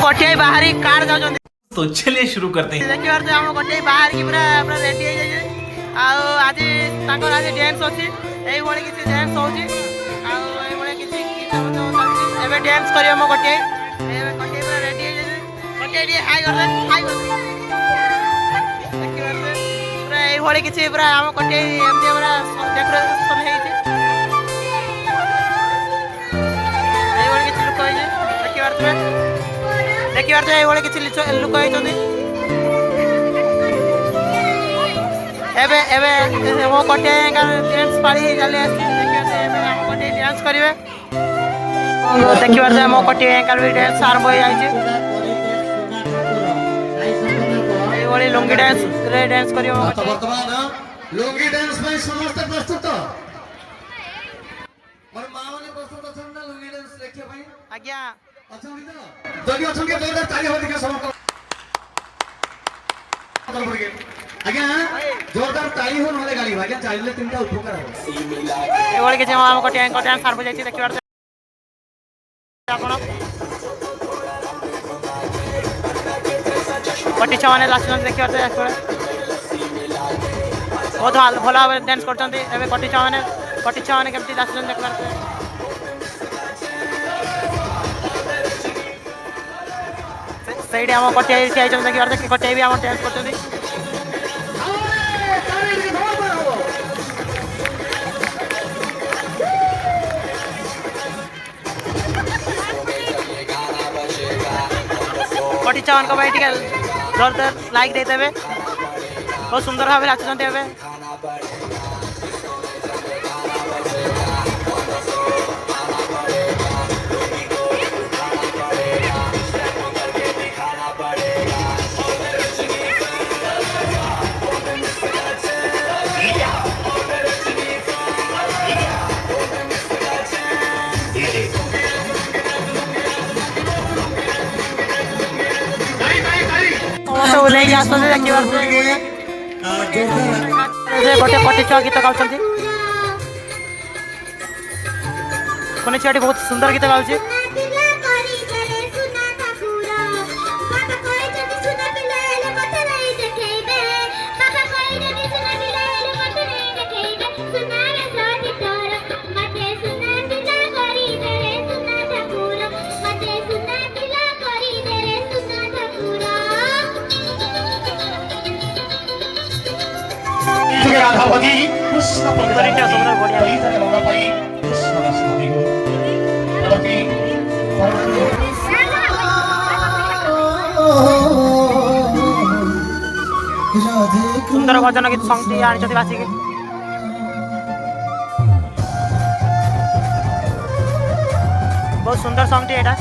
गोटे बाहरी कार जाऊँ। तो चलिए शुरू करते हैं। देखिए हम गोटे बाहर की पूरा पूरा रेडी हो जाइए। आज तांकर आज डांस अछि एई भଳି किछि डांस होछि आ एई भଳି किछि गीत होछि। एबे डांस करियो हम गोटे एबे गोटे पूरा रेडी हो जाइए। गोटे डी हाई कर हाई कर देखिए पूरा एई भଳି किछि पूरा हम गोटे एमती पूरा डेकोरेशन हेछि। एई भଳି किछि लोक होइजे देखिए एई भଳି किछि लोक होइछन्ती। एबे एबे वो गोटे डांस पाड़ी चले आसी देखिए एबे हम गोटे डांस करिवे। देखिए हम गोटे एंकल भी डांस आरंभ हो जाइए। एई भଳି लुंगी डांस रे डांस करियो। वर्तमान लुंगी डांस में समस्त प्रस्तुत और मां माने प्रस्तुत अछन ना लुंगी डांस देखियो भाई आज्ञा अछन तो जदी अछन के जोरदार ताली हो दिखे समस्त आज्ञा जोरदार ताली हो नले गाली आज्ञा चाइले तीनटा उपकार हो। एई भଳି किछि हम गोटे एंकल डांस आरंभ हो जाइए। देखिए आपण गोटे छुआ मैंने लास्ट देखिए बहुत भल भाव डांस कर गोटे छुआ मैंने केमती लास्ट देखिए सही हम गोटे देखिए गोटे भी हम डांस कर गोटे छुआ मान जोरदार लाइक देते बहुत सुंदर भाव नाचुंटे। सब नहीं आसते देखिए गोटे गोटे छुआ गीत गाँव पुणी छुआटी बहुत सुंदर गीत गाँव। राधावती कृष्ण पंडित लोगा पाई कृष्ण राष्ट्रपति को राधावती सुंदर भजन गीत संगति आनिछथि बासिके बहुत सुंदर संगति एटा।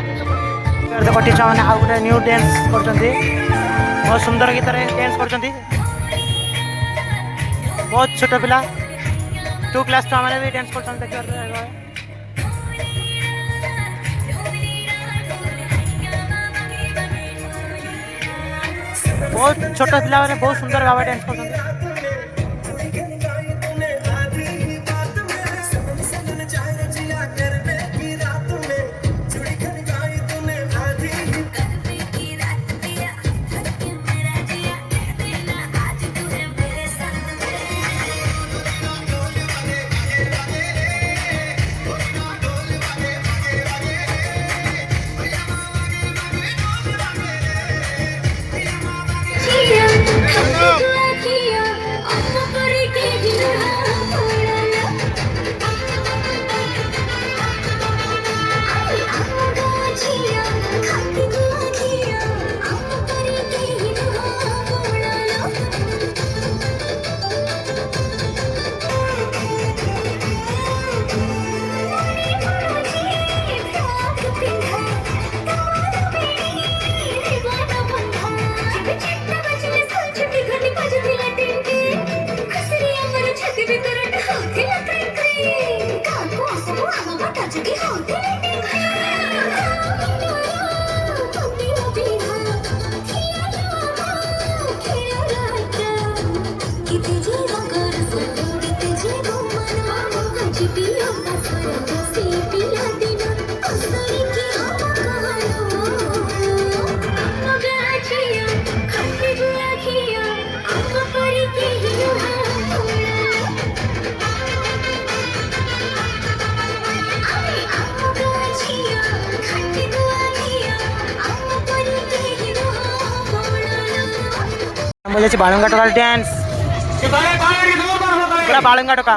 देखो टीचर मैंने आउ गोटे न्यू डांस करछंती बहुत सुंदर गीत रे डांस करछंती बहुत छोट पिला 2 क्लास छुआ मैंने भी डांस करछंती देखियो बहुत छोट पिला मैंने बहुत सुंदर भाव डांस करछंती मुझे बालुंगा टोका डांस पूरा बालुंगा टोका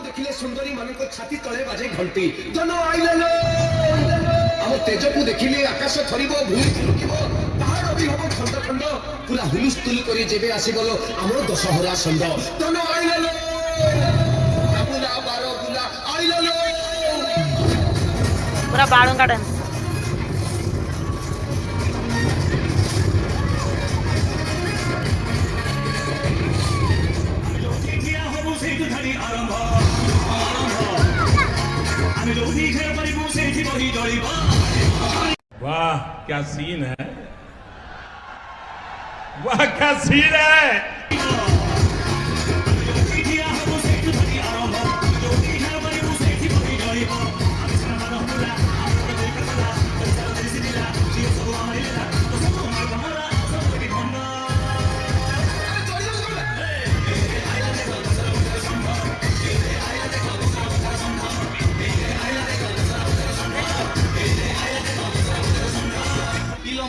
देखिले सुंदरी मन को छाती तले बाजे घंटी जन आइले हम तेज को देखिले आकाश थरिबो भूमि थरकिबो पहाड़ भी हबो खंड खंड पूरा हुलुस्थुल करी जेबे आसी गलो हमर दशहरा संद जन आइले बुला बारो बुला आइले पूरा बालुंगा डांस वाह क्या सीन है, वाह क्या सीन है।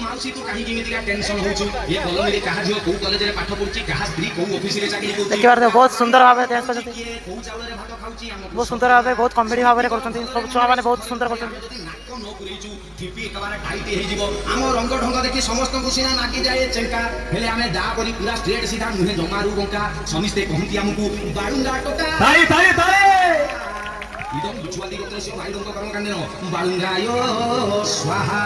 माउसी तो कहीं के टेंशन होछु ये बोलो मेरे कहा जो को कॉलेज रे पाठ पढछि कहा स्त्री को ऑफिस रे चाकरी करछि देखि बार बहुत सुंदर भाव डांस करछथि को चावल रे भात खाउछि बहुत सुंदर भाव बहुत कॉमेडी भाव रे करछथि सब छुआ माने बहुत सुंदर करछथि नाक न करिछु टिपी एकबार टाइट हे जिवो हम रंग ढंग देखि समस्त को सिना नाकी जाए चेंका हेले हमें दा करी पूरा स्ट्रेट सीधा मुहे जमारू गंका समिस्ते कहंती हमकु बाडुंगा टोका ताली ताली ताली इदम जुवाली गोत्र से भाई दंग कर्म कांडे न बाडुंगा यो स्वाहा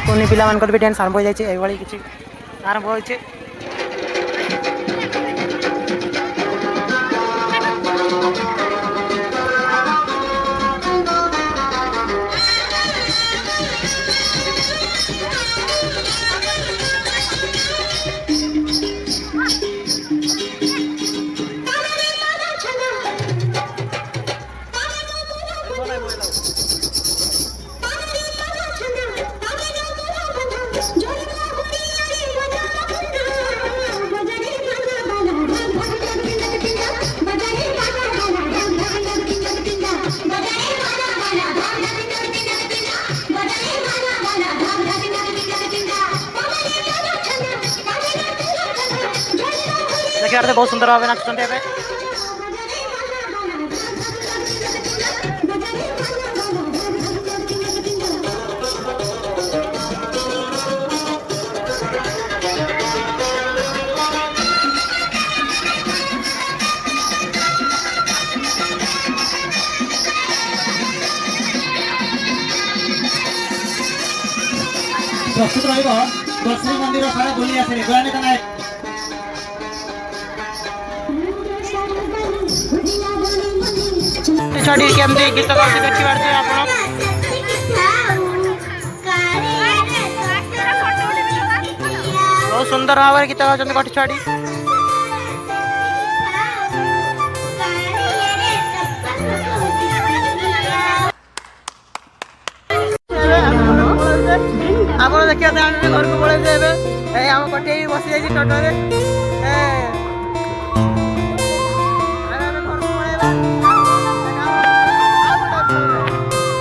कोनी पिला मानकर भी डांस आरंभ हो जाइए एभली किसी आरंभ होइछे देखिए बहुत सुंदर भाव नाचुंटे ए ପ୍ରସ୍ତୁତ ରହିବ ଦର୍ଶନୀ ମନ୍ଦିର ସାରା ବୁଲି ଆସିଲେ ଦୟାନିତ ନାୟକ। ଛୁଆଟି କେମିତି ଗୀତ ଗାଉଛି ଦେଖିପାରୁଥିବେ ଆପଣ। ବହୁତ ସୁନ୍ଦର ଭାବରେ ଗୀତ ଗାଉଛନ୍ତି ଗୋଟେ ଛୁଆଟି। ଆପଣ ଦେଖିବା ଆମେ ଘରକୁ ପଳେଇବୁ ଏବେ। ଏଇ ଆମ କଟେଇ ବସି ଯାଇଛି ଟୋଟୋରେ।